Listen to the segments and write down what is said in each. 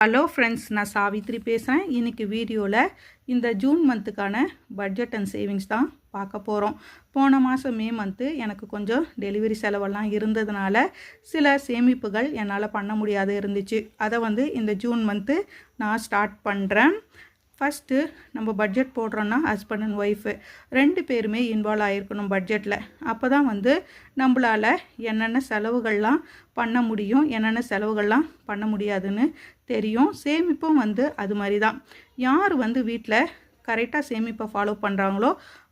Hello friends, நான் சாவித்ரி பேசுகிறேன். இன்றைக்கி வீடியோவில் இந்த ஜூன் மந்த்துக்கான பட்ஜெட் அண்ட் சேவிங்ஸ் தான் பார்க்க போகிறோம். போன மாதம் மே மந்த்து எனக்கு கொஞ்சம் டெலிவரி செலவெல்லாம் இருந்ததுனால சில சேமிப்புகள் என்னால் பண்ண முடியாத இருந்துச்சு. அதை இந்த ஜூன் மந்த்து நான் ஸ்டார்ட் பண்ணுறேன். ஃபஸ்ட்டு நம்ம பட்ஜெட் போடுறோன்னா ஹஸ்பண்ட் அண்ட் ஒய்ஃபு 2 பேருமே இன்வால்வ் ஆகிருக்கணும் பட்ஜெட்டில். அப்போ தான் நம்மளால் என்னென்ன செலவுகள்லாம் பண்ண முடியும், என்னென்ன செலவுகள்லாம் பண்ண முடியாதுன்னு தெரியும். சேமிப்பும் அது மாதிரி தான். யார் வீட்டில் கரெக்டாக சேமிப்பை ஃபாலோ பண்ணுறாங்களோ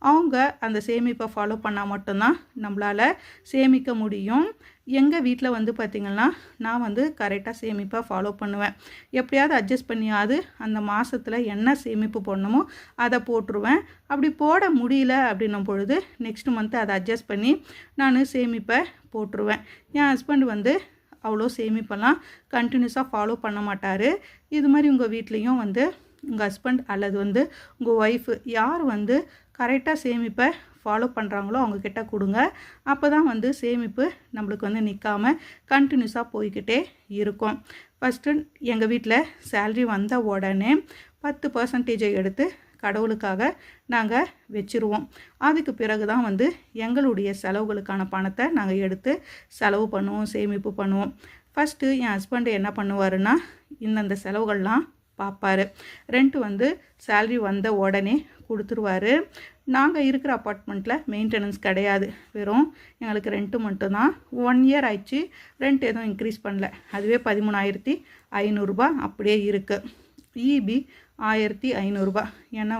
அவங்க அந்த சேமிப்பை ஃபாலோ பண்ணால் மட்டும்தான் நம்மளால் சேமிக்க முடியும். எங்கள் வீட்டில் பார்த்திங்கன்னா நான் கரெக்டாக சேமிப்பை ஃபாலோ பண்ணுவேன். எப்படியாவது அட்ஜஸ்ட் பண்ணியாவது அந்த மாதத்தில் என்ன சேமிப்பு பண்ணணுமோ அதை போட்டுருவேன். அப்படி போட முடியல அப்படின்னும் பொழுது நெக்ஸ்ட் மந்த்து அதை அட்ஜஸ்ட் பண்ணி நான் சேமிப்பை போட்டுருவேன். என் ஹஸ்பண்ட் அவ்வளோ சேமிப்பெல்லாம் கண்டினியூஸாக ஃபாலோ பண்ண மாட்டார். இது மாதிரி உங்கள் வீட்லேயும் உங்கள் ஹஸ்பண்ட் அல்லது உங்கள் ஒய்ஃபு யார் கரெக்டாக சேமிப்பை ஃபாலோ பண்ணுறாங்களோ அவங்கக்கிட்ட கொடுங்க. அப்போ தான் சேமிப்பு நம்மளுக்கு நிற்காமல் கண்டினியூஸாக போய்கிட்டே இருக்கும். ஃபஸ்ட்டு எங்கள் வீட்டில் சேல்ரி வந்த உடனே 10% எடுத்து கடவுளுக்காக நாங்கள் வச்சுருவோம். அதுக்கு பிறகு தான் எங்களுடைய செலவுகளுக்கான பணத்தை நாங்கள் எடுத்து செலவு பண்ணுவோம், சேமிப்பு பண்ணுவோம். ஃபஸ்ட்டு என் ஹஸ்பண்டு என்ன பண்ணுவாருன்னா இந்தந்த செலவுகள்லாம் பார்ப்பார். ரெண்ட்டு சேல்ரி வந்த உடனே கொடுத்துருவார். நாங்கள் இருக்கிற அப்பார்ட்மெண்ட்டில் மெயின்டெனன்ஸ் கிடையாது, வெறும் எங்களுக்கு ரெண்ட்டு மட்டும்தான். 1 இயர் ஆயிடுச்சு, ரெண்ட் எதுவும் இன்க்ரீஸ் பண்ணல. அதுவே 13,500 அப்படியே இருக்குது. இபி 1,500. ஏன்னா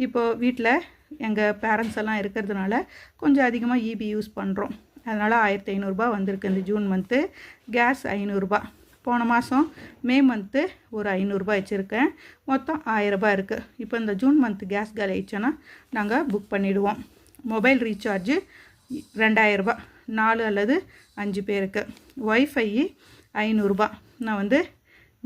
இப்போது வீட்டில் எங்கள் பேரண்ட்ஸ் எல்லாம் இருக்கிறதுனால கொஞ்சம் அதிகமாக இபி யூஸ் பண்ணுறோம். அதனால் 1,500 வந்திருக்கு இந்த ஜூன் மந்த்து. கேஸ் 500. போன மாதம் மே மந்த்து ஒரு 500 வச்சுருக்கேன். மொத்தம் 1000 இருக்குது. இப்போ இந்த ஜூன் மந்த்து கேஸ் காலி ஆயிடுச்சுன்னா நாங்கள் புக் பண்ணிவிடுவோம். மொபைல் ரீசார்ஜு 2000, 4 அல்லது 5 பேருக்கு. ஒய்ஃபை 500. நான்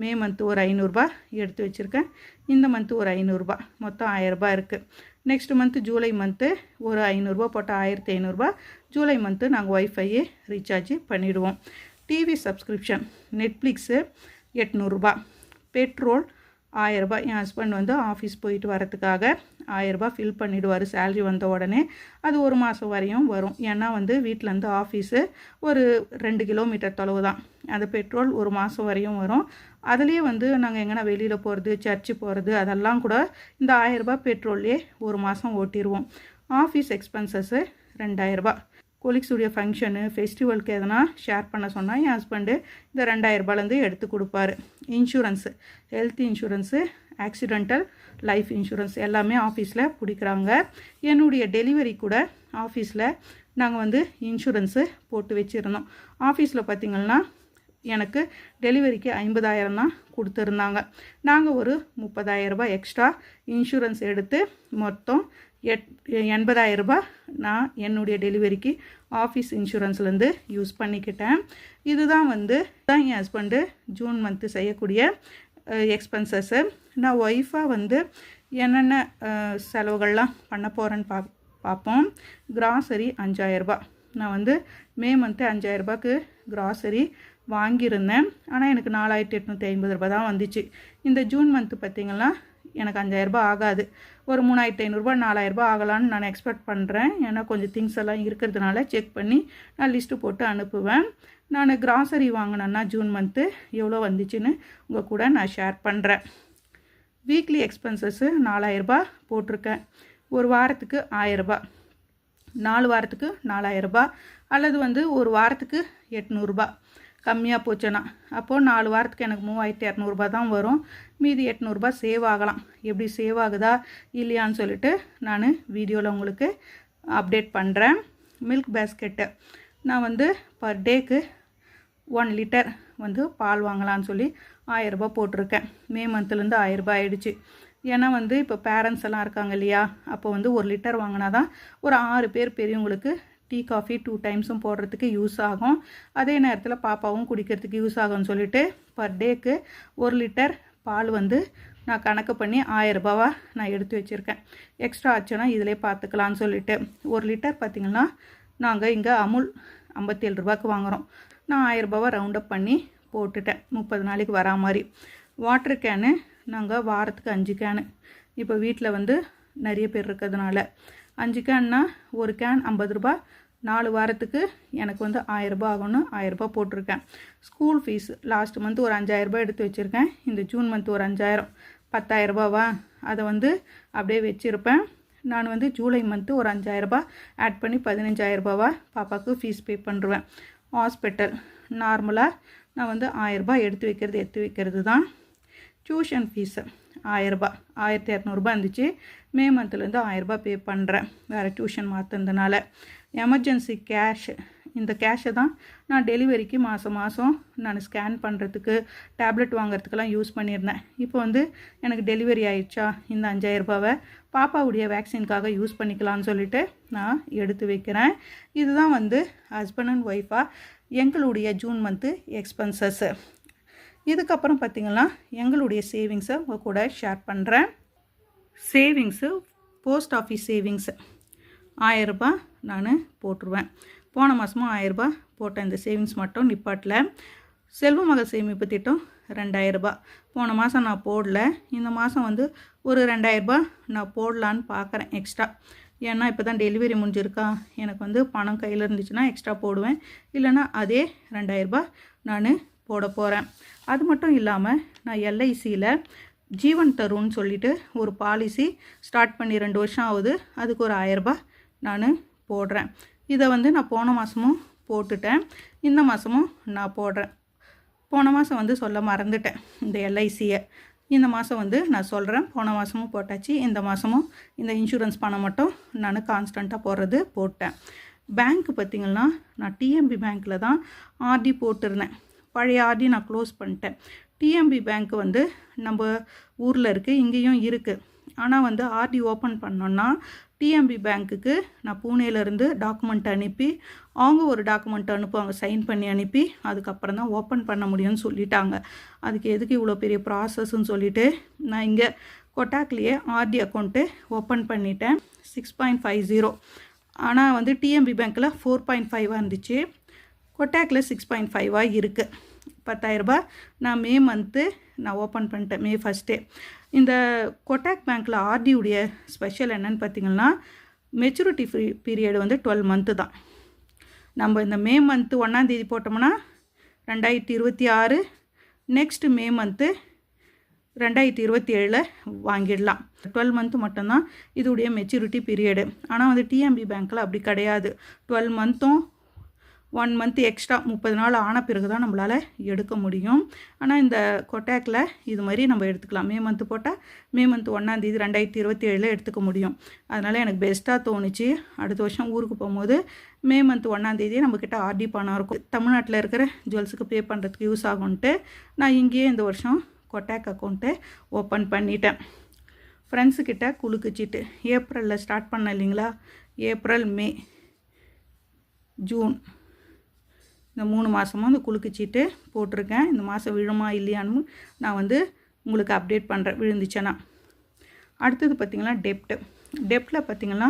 மே மந்த்து ஒரு 500 எடுத்து வச்சுருக்கேன். இந்த மந்த்து ஒரு 500, மொத்தம் 1000 இருக்குது. நெக்ஸ்ட் மந்த்து ஜூலை மந்த்து ஒரு 500 போட்டால் 1,500. ஜூலை மந்த்து நாங்கள் ஒய்ஃபை ரீசார்ஜ் பண்ணிவிடுவோம். TV subscription Netflix 800. பெட்ரோல் 1000. என் ஹஸ்பண்ட் ஆஃபீஸ் போயிட்டு வரத்துக்காக 1000 ஃபில் பண்ணிவிடுவார் சேல்ரி வந்த உடனே. அது ஒரு மாதம் வரையும் வரும். ஏன்னா வீட்டிலேருந்து ஆஃபீஸு ஒரு 2 கிலோமீட்டர் தொலைவு தான். அந்த பெட்ரோல் ஒரு மாதம் வரையும் வரும். அதுலேயே நாங்கள் எங்கன்னா வெளியில் போகிறது, சர்ச்சு போகிறது அதெல்லாம் கூட இந்த 1000 பெட்ரோல்லே ஒரு மாதம் ஓட்டிடுவோம். Office expenses 2000. கொலிக்ஸுடைய ஃபங்க்ஷனு, ஃபெஸ்டிவலுக்கு எதனா ஷேர் பண்ண சொன்னால் என் ஹஸ்பண்டு இந்த 2000 எடுத்து கொடுப்பாரு. Insurance, health insurance, accidental life insurance எல்லாமே ஆஃபீஸில் பிடிக்கிறாங்க. என்னுடைய டெலிவரி கூட ஆஃபீஸில் நாங்கள் இன்சூரன்ஸு போட்டு வச்சுருந்தோம். ஆஃபீஸில் பார்த்திங்கன்னா எனக்கு டெலிவரிக்கு 50,000 தான் கொடுத்துருந்தாங்க. நாங்கள் ஒரு 30,000 எக்ஸ்ட்ரா இன்சூரன்ஸ் எடுத்து மொத்தம் 80,000 நான் என்னுடைய டெலிவரிக்கு ஆஃபீஸ் இன்சூரன்ஸ்லேருந்து யூஸ் பண்ணிக்கிட்டேன். இதுதான் தான் என் ஹஸ்பண்டு ஜூன் மந்த்து செய்யக்கூடிய எக்ஸ்பென்சஸ்ஸு. நான் ஒய்ஃபாக என்னென்ன செலவுகள்லாம் பண்ண போகிறேன்னு பார்ப்போம். கிராசரி 5,000. நான் மே மந்த்து 5,000க்கு கிராசரி வாங்கியிருந்தேன். ஆனால் எனக்கு 4,850 தான் வந்துச்சு. இந்த ஜூன் மந்த்து பார்த்திங்கன்னா எனக்கு 5,000 ஆகாது. ஒரு 3,500 4,000 ஆகலான்னு நான் எக்ஸ்பெக்ட் பண்ணுறேன். ஏன்னா கொஞ்சம் திங்ஸ் எல்லாம் இருக்கிறதுனால செக் பண்ணி நான் லிஸ்ட்டு போட்டு அனுப்புவேன். நான் கிராசரி வாங்கினேன்னா ஜூன் மந்த்து எவ்வளோ வந்துச்சுன்னு உங்கள் கூட நான் ஷேர் பண்ணுறேன். வீக்லி எக்ஸ்பென்சஸ்ஸு 4,000 போட்டிருக்கேன். ஒரு வாரத்துக்கு 1,000, 4 வாரத்துக்கு 4,000 அல்லது ஒரு வாரத்துக்கு 800. கம்மியாக போச்சுன்னா அப்போது 4 வாரத்துக்கு எனக்கு 3,200 தான் வரும். மீதி 800 சேவ் ஆகலாம். எப்படி சேவ் ஆகுதா இல்லையான்னு சொல்லிட்டு நான் வீடியோவில் உங்களுக்கு அப்டேட் பண்ணுறேன். மில்க் பேஸ்கெட்டு நான் பர் டேக்கு 1 லிட்டர் பால் வாங்கலான்னு சொல்லி 1000 போட்டிருக்கேன். மே மந்த்துலேருந்து 1000 ஆகிடுச்சு. ஏன்னா இப்போ பேரண்ட்ஸ் எல்லாம் இருக்காங்க இல்லையா, அப்போ 1 லிட்டர் வாங்கினா தான் ஒரு 6 பேர் பெரியவங்களுக்கு டீ காஃபி 2 டைம்ஸும் போடுறதுக்கு யூஸ் ஆகும். அதே நேரத்தில் பாப்பாவும் குடிக்கிறதுக்கு யூஸ் ஆகும்னு சொல்லிட்டு பர் டேக்கு 1 லிட்டர் பால் நான் கணக்கு பண்ணி 1000 நான் எடுத்து வச்சுருக்கேன். எக்ஸ்ட்ரா ஆச்சுன்னா இதிலே பார்த்துக்கலான்னு சொல்லிட்டு 1 லிட்டர் பார்த்திங்கன்னா நாங்கள் இங்கே அமுல் 57 வாங்குகிறோம். நான் 1000 ரவுண்டப் பண்ணி போட்டுட்டேன் 30 நாளைக்கு வரா மாதிரி. வாட்டர் கேனு நாங்கள் வாரத்துக்கு 5 கேனு. இப்போ வீட்டில் வந்து நிறைய பேர் இருக்கிறதுனால 5 கேன்னா ஒரு கேன் 50 ரூபா. 4 வாரத்துக்கு எனக்கு வந்து 1000 ரூபாய் ஆகும்னு 1000 ரூபாய் போட்டிருக்கேன். ஸ்கூல் ஃபீஸ் லாஸ்ட் மந்த் ஒரு 5000 ரூபாய் எடுத்து வச்சுருக்கேன். இந்த ஜூன் மந்த் ஒரு 5000, 10,000 ரூபாவா அதை வந்து அப்படியே வச்சுருப்பேன். நான் வந்து ஜூலை மந்த்து ஒரு 5000 ரூபாய் ஆட் பண்ணி 15,000 ரூபாவா பாப்பாவுக்கு ஃபீஸ் பே பண்ணுறேன். ஹாஸ்பிட்டல் நார்மலாக நான் வந்து 1000 ரூபாய் எடுத்து வைக்கிறது தான். டியூஷன் ஃபீஸு 1000 ரூபாய், 1200 ரூபாய் இருந்துச்சு. மே மந்த்லேருந்து 1000 ரூபாய் பே பண்ணுறேன் வேறு டியூஷன் மாற்றுறதுனால. எமர்ஜென்சி கேஷ், இந்த கேஷை தான் நான் டெலிவரிக்கு மாதம் நான் ஸ்கேன் பண்ணுறதுக்கு டேப்லெட் வாங்குறதுக்கெல்லாம் யூஸ் பண்ணியிருந்தேன். இப்போ வந்து எனக்கு டெலிவரி ஆயிடுச்சா, இந்த 5000 ரூபாவை பாப்பாவுடைய வேக்சினுக்காக யூஸ் பண்ணிக்கலாம்னு சொல்லிட்டு நான் எடுத்து வைக்கிறேன். இதுதான் வந்து ஹஸ்பண்ட் அண்ட் ஒய்ஃபாக எங்களுடைய ஜூன் மந்த்து எக்ஸ்பென்சஸ்ஸு. இதுக்கப்புறம் பார்த்திங்கன்னா எங்களுடைய சேவிங்ஸை உங்கள் கூட ஷேர் பண்ணுறேன். சேவிங்ஸு, போஸ்ட் ஆஃபீஸ் சேவிங்ஸு 1000 ரூபாய் நான் போட்டுருவேன். போன மாதமும் 1000 ரூபாய் போட்டேன். இந்த சேவிங்ஸ் மட்டும் நிப்பாட்டில். செல்வ மகள் சேமிப்பு திட்டம் 2000 ரூபாய் போன மாதம் நான் போடல. இந்த மாதம் வந்து ஒரு 2000 ரூபாய் நான் போடலான்னு பார்க்குறேன் எக்ஸ்ட்ரா. ஏன்னா இப்போ தான் டெலிவரி முடிஞ்சிருக்கா, எனக்கு வந்து பணம் கையில் இருந்துச்சுன்னா எக்ஸ்ட்ரா போடுவேன். இல்லைனா அதே 2000 ரூபாய் நான் போட போகிறேன். அது மட்டும் இல்லாமல் நான் எல்ஐசியில் ஜீவன் தருன்னு சொல்லிட்டு ஒரு பாலிசி ஸ்டார்ட் பண்ணி 2 வருஷம் ஆகுது. அதுக்கு ஒரு 1000 ரூபாய் நான் போடுறேன். இதை வந்து நான் போன மாதமும் போட்டுட்டேன், இந்த மாதமும் நான் போடுறேன். போன மாதம் வந்து சொல்ல மறந்துட்டேன் இந்த எல்ஐசியை. இந்த மாதம் வந்து நான் சொல்கிறேன். போன மாதமும் போட்டாச்சு, இந்த மாதமும் இந்த இன்சூரன்ஸ் பணம் மட்டும் நான் கான்ஸ்டண்ட்டாக போட்டேன். பேங்க்கு பார்த்திங்கன்னா நான் டிஎம்பி பேங்க்கில் தான் ஆர்டி போட்டிருந்தேன். பழைய ஆர்டி நான் க்ளோஸ் பண்ணிட்டேன். டிஎம்பி பேங்க்கு வந்து நம்ம ஊரில் இருக்குது, இங்கேயும் இருக்குது. ஆனால் வந்து ஆர்டி ஓப்பன் பண்ணோன்னா டிஎம்பி பேங்க்குக்கு நான் பூனேலேருந்து டாக்குமெண்ட் அனுப்பி, அவங்க ஒரு டாக்குமெண்ட் அனுப்புவாங்க, சைன் பண்ணி அனுப்பி அதுக்கப்புறம் தான் ஓப்பன் பண்ண முடியும்னு சொல்லிட்டாங்க. அதுக்கு எதுக்கு இவ்வளோ பெரிய ப்ராசஸ்ன்னு சொல்லிவிட்டு நான் இங்கே கொட்டாக்லேயே ஆர்டி அக்கௌண்ட்டு ஓப்பன் பண்ணிட்டேன். 6.50. ஆனால் வந்து டிஎம்பி பேங்க்கில் 4.5 இருந்துச்சு, கொட்டாக்கில் 6.5 இருக்குது. 10,000 ரூபாய் நான் மே மந்த்து நான் ஓப்பன் பண்ணிட்டேன், மே 1. இந்த கொட்டாக் பேங்க்கில் ஆர்டியுடைய ஸ்பெஷல் என்னன்னு பார்த்திங்கன்னா, மெச்சூரிட்டி பீரியட் வந்து 12 மந்த்து தான். நம்ம இந்த மே மந்த்து 1ஆம் தேதி போட்டோம்னா 2026, நெக்ஸ்ட் மே மந்த்து 2027 வாங்கிடலாம். 12 மந்த்து மட்டும்தான் இதுடைய மெச்சூரிட்டி பீரியடு. ஆனால் வந்து டிஎம்பி பேங்க்கில் அப்படி கிடையாது. 12 மந்த்தும் 1 மந்த்து எக்ஸ்ட்ரா 30 நாள் ஆன பிறகு தான் நம்மளால் எடுக்க முடியும். ஆனால் இந்த கொட்டாக்கில் இது மாதிரி நம்ம எடுத்துக்கலாம். மே மந்த்து போட்டால் மே மந்த்து 1ஆம் தேதி 2027 எடுத்துக்க முடியும். அதனால் எனக்கு பெஸ்ட்டாக தோணுச்சு. அடுத்த வருஷம் ஊருக்கு போகும்போது மே மந்த்து 1ஆம் தேதியே நம்மக்கிட்ட ஆர்டி பணம் இருக்கும். தமிழ்நாட்டில் இருக்கிற ஜுவல்ஸுக்கு பே பண்ணுறதுக்கு யூஸ் ஆகும்ன்ட்டு நான் இங்கேயே இந்த வருஷம் கொட்டாக் அக்கௌண்ட்டை ஓப்பன் பண்ணிட்டேன். ஃப்ரெண்ட்ஸுக்கிட்ட குலுக்குச்சிட்டு ஏப்ரலில் ஸ்டார்ட் பண்ண இல்லைங்களா, ஏப்ரல், மே, ஜூன் இந்த 3 மாதமும் அந்த குலுக்குச்சீட்டு போட்டிருக்கேன். இந்த மாதம் விழுமா இல்லையான்னு நான் வந்து உங்களுக்கு அப்டேட் பண்ணுறேன் விழுந்துச்சேன்னா. அடுத்தது பார்த்திங்கன்னா டெப்ட்டில் பார்த்திங்கன்னா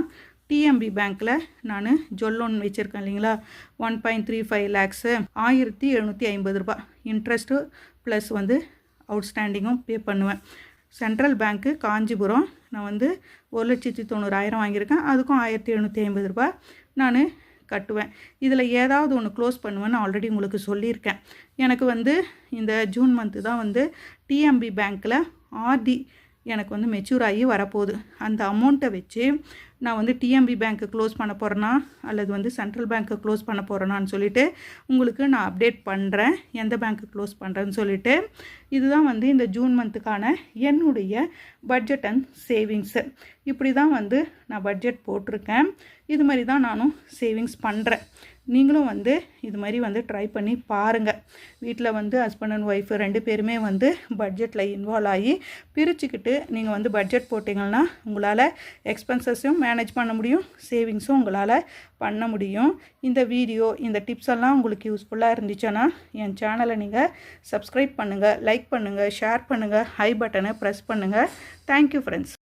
டிஎம்பி பேங்க்கில் நான் ஜுவல் லோன் வச்சுருக்கேன் இல்லைங்களா, 1.35 lakhs, 1750 ரூபாய் இன்ட்ரெஸ்ட்டு ப்ளஸ் வந்து அவுட்ஸ்டாண்டிங்கும் பே பண்ணுவேன். சென்ட்ரல் பேங்க்கு காஞ்சிபுரம் நான் வந்து 1,90,000 வாங்கியிருக்கேன். அதுக்கும் 1750 ரூபாய் நான் கட்டுவேன். இதில் ஏதாவது ஒன்று க்ளோஸ் பண்ணுவேன்னு ஆல்ரெடி உங்களுக்கு சொல்லியிருக்கேன். எனக்கு வந்து இந்த ஜூன் மந்த்து தான் வந்து டிஎம்பி பேங்க்கில் ஆர்டி எனக்கு வந்து மெச்சூர் ஆகி வரப்போகுது. அந்த அமௌண்ட்டை வச்சு நான் வந்து டிஎம்பி பேங்க்கு க்ளோஸ் பண்ண போகிறேன்னா அல்லது வந்து சென்ட்ரல் பேங்க்கு க்ளோஸ் பண்ண போகிறேனான்னு சொல்லிவிட்டு உங்களுக்கு நான் அப்டேட் பண்ணுறேன், எந்த பேங்க்கு க்ளோஸ் பண்ணுறேன்னு சொல்லிவிட்டு. இதுதான் வந்து இந்த ஜூன் மந்த்துக்கான என்னுடைய பட்ஜெட் அண்ட் சேவிங்ஸு. இப்படி தான் வந்து நான் பட்ஜெட் போட்டிருக்கேன். இது மாதிரி தான் நானும் சேவிங்ஸ் பண்ணுறேன். நீங்களும் வந்து இது மாதிரி வந்து ட்ரை பண்ணி பாருங்கள். வீட்டில் வந்து ஹஸ்பண்ட் அண்ட் ஒய்ஃபு 2 பேருமே வந்து பட்ஜெட்டில் இன்வால்வ் ஆகி பிரிச்சுக்கிட்டு நீங்கள் வந்து பட்ஜெட் போட்டிங்கன்னா உங்களால் எக்ஸ்பென்சஸையும் மேனேஜ் பண்ண முடியும், சேவிங்ஸும் உங்களால் பண்ண முடியும். இந்த வீடியோ, இந்த டிப்ஸ் எல்லாம் உங்களுக்கு யூஸ்ஃபுல்லாக இருந்துச்சுன்னா என் சேனலை நீங்கள் சப்ஸ்கிரைப் பண்ணுங்கள், லைக் பண்ணுங்கள், ஷேர் பண்ணுங்கள், ஹை பட்டனை ப்ரெஸ் பண்ணுங்கள். Thank you friends.